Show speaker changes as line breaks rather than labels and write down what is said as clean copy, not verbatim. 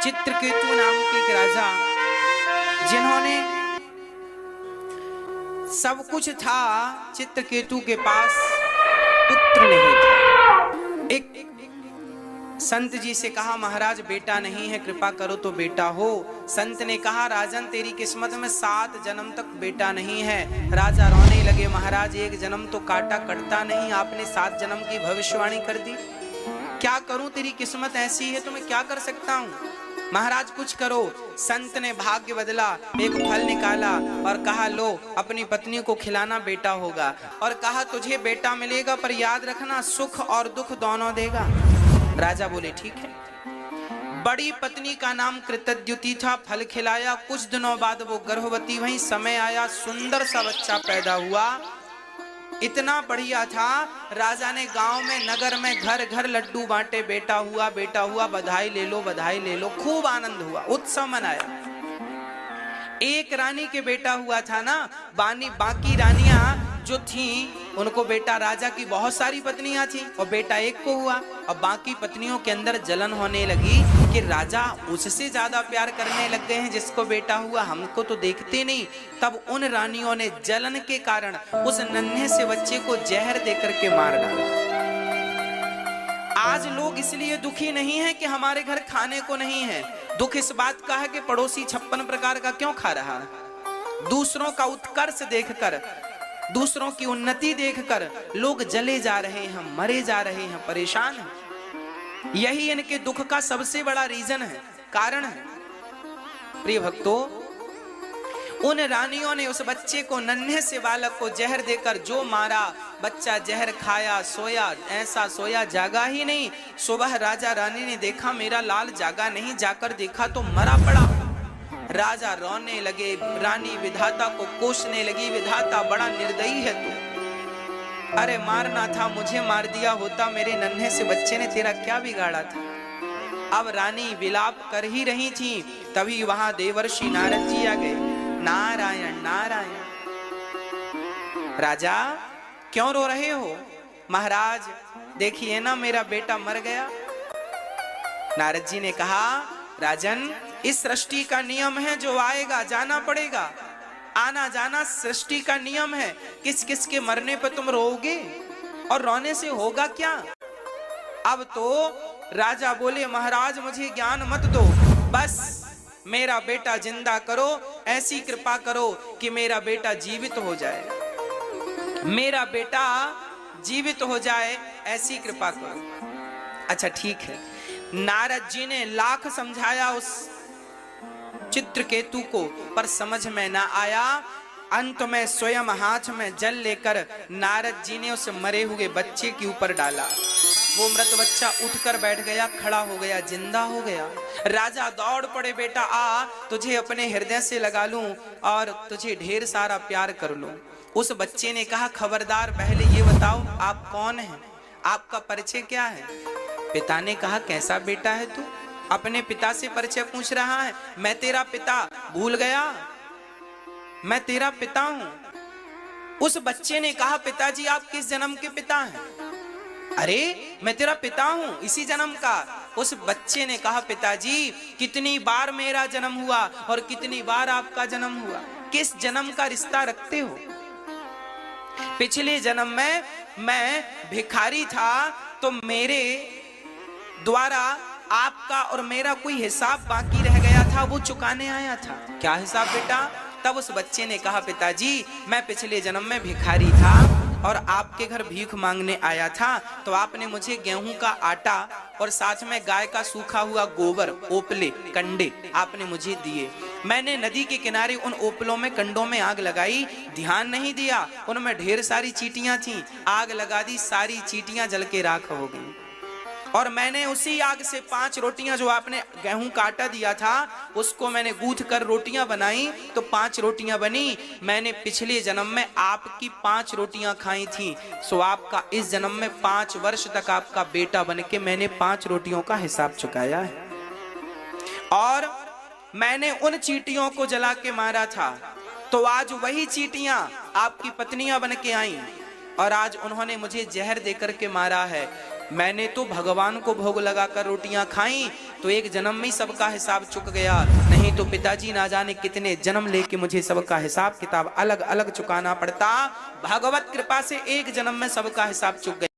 चित्रकेतु नाम के एक राजा, जिन्होंने सब कुछ था, चित्रकेतु के पास पुत्र नहीं था। एक संत जी से कहा, महाराज बेटा नहीं है, कृपा करो तो बेटा हो। संत ने कहा, राजन तेरी किस्मत में 7 जन्म तक बेटा नहीं है। राजा रोने लगे, महाराज एक जन्म तो काटा कटता नहीं, आपने 7 जन्म की भविष्यवाणी कर दी। क्या करूं, तेरी किस्मत ऐसी है तो मैं क्या कर सकता हूं। महाराज कुछ करो। संत ने भाग्य बदला, एक फल निकाला और कहा, लो अपनी पत्नी को खिलाना, बेटा होगा। और कहा, तुझे बेटा मिलेगा पर याद रखना सुख और दुख दोनों देगा। राजा बोले ठीक है। बड़ी पत्नी का नाम कृतद्युति था, फल खिलाया। कुछ दिनों बाद वो गर्भवती हुई, समय आया, सुंदर सा बच्चा पैदा हुआ, इतना बढ़िया था। राजा ने गांव में, नगर में घर घर लड्डू बांटे, बेटा हुआ बेटा हुआ, बधाई ले लो बधाई ले लो। खूब आनंद हुआ, उत्सव मनाया। एक रानी के बेटा हुआ था ना, बाकी रानियां जो थी उनको बेटा, राजा की बहुत सारी पत्नियां थी और बेटा एक को हुआ। और बाकी पत्नियों के अंदर जलन होने लगी कि राजा उससे ज्यादा प्यार करने लग गए हैं जिसको बेटा हुआ, हमको तो देखते नहीं। तब उन रानियों ने जलन के कारण उस नन्हे से बच्चे को जहर देकर के मार डाला। आज लोग इसलिए दुखी नहीं है कि हमारे घर खाने को नहीं है, दुख इस बात का है कि पड़ोसी 56 प्रकार का क्यों खा रहा है। दूसरों का उत्कर्ष देखकर, दूसरों की उन्नति देखकर लोग जले जा रहे हैं, मरे जा रहे हैं, परेशान हैं। यही इनके दुख का सबसे बड़ा रीजन है, कारण है। प्रिय भक्तों, उन रानियों ने उस बच्चे को, नन्हे से बालक को जहर देकर जो मारा, बच्चा जहर खाया, सोया, ऐसा सोया, जागा ही नहीं। सुबह राजा रानी ने देखा मेरा लाल जागा नहीं, जाकर देखा तो मरा पड़ा। राजा रोने लगे, रानी विधाता को कोसने लगी, विधाता बड़ा निर्दयी है तू, अरे मारना था मुझे, मार दिया होता, मेरे नन्हे से बच्चे ने तेरा क्या बिगाड़ा था। अब रानी विलाप कर ही रही थी, तभी वहां देवर्षि नारद जी आ गए। नारायण नारायण। राजा क्यों रो रहे हो? महाराज देखिए ना, मेरा बेटा मर गया। नारद जी ने कहा, राजन इस सृष्टि का नियम है, जो आएगा जाना पड़ेगा, आना जाना सृष्टि का नियम है। किस किस के मरने पर तुम रोओगे और रोने से होगा क्या। अब तो राजा बोले, महाराज मुझे ज्ञान मत दो, बस मेरा बेटा जिंदा करो, ऐसी कृपा करो कि मेरा बेटा जीवित हो जाए, मेरा बेटा जीवित हो जाए, ऐसी कृपा करो। अच्छा ठीक है। नारद जी ने लाख समझाया उस चित्रकेतु को, पर समझ में ना आया। अंत में स्वयं हाथ में जल लेकर नारद जी ने उस मरे हुए बच्चे के ऊपर डाला। वो मृत बच्चा उठकर बैठ गया, खड़ा हो गया, जिंदा हो गया। राजा दौड़ पड़े, बेटा आ, तुझे अपने हृदय से लगा लूं और तुझे ढेर सारा प्यार कर लूं। उस बच्चे ने कहा, खबरदार पहले ये बताओ आप कौन हैं, आपका परिचय क्या है। पिता ने कहा, कैसा बेटा है तू, अपने पिता से परिचय पूछ रहा है। मैं तेरा पिता भूल गया, मैं तेरा पिता हूं। उस बच्चे ने कहा, पिताजी आप किस जन्म के पिता हैं? अरे मैं तेरा पिता हूं, इसी जन्म का। उस बच्चे ने कहा, पिताजी कितनी बार मेरा जन्म हुआ और कितनी बार आपका जन्म हुआ, किस जन्म का रिश्ता रखते हो। पिछले जन्म में मैं भिखारी था, तो मेरे द्वारा आपका और मेरा कोई हिसाब बाकी रह गया था, वो चुकाने आया था। क्या हिसाब बेटा? तब उस बच्चे ने कहा, पिताजी मैं पिछले जन्म में भिखारी था और आपके घर भीख मांगने आया था, तो आपने मुझे गेहूं का आटा और साथ में गाय का सूखा हुआ गोबर, ओपले, कंडे आपने मुझे दिए। मैंने नदी के किनारे उन ओपलों में, कंडों में आग लगाई, ध्यान नहीं दिया, उनमें ढेर सारी चींटियां थीं, आग लगा दी, सारी चींटियां जल के राख हो गई। और मैंने उसी आग से 5 रोटियां, जो आपने गेहूं का आटा दिया था उसको मैंने गूंथ कर रोटियां बनाई, तो 5 रोटियां बनी। मैंने पिछले जन्म में आपकी 5 रोटियां खाई थी, सो आपका इस जन्म में 5 वर्ष तक आपका बेटा बनके मैंने 5 रोटियों का हिसाब चुकाया है। और मैंने उन चींटियों को जला के मारा था, तो आज वही चींटियां आपकी पत्नियां बन के आई और आज उन्होंने मुझे जहर देकर के मारा है। मैंने तो भगवान को भोग लगाकर रोटियां खाई, तो एक जन्म में ही सबका हिसाब चुक गया, नहीं तो पिताजी ना जाने कितने जन्म लेके मुझे सबका हिसाब किताब अलग अलग चुकाना पड़ता। भगवत कृपा से एक जन्म में सबका हिसाब चुक गया।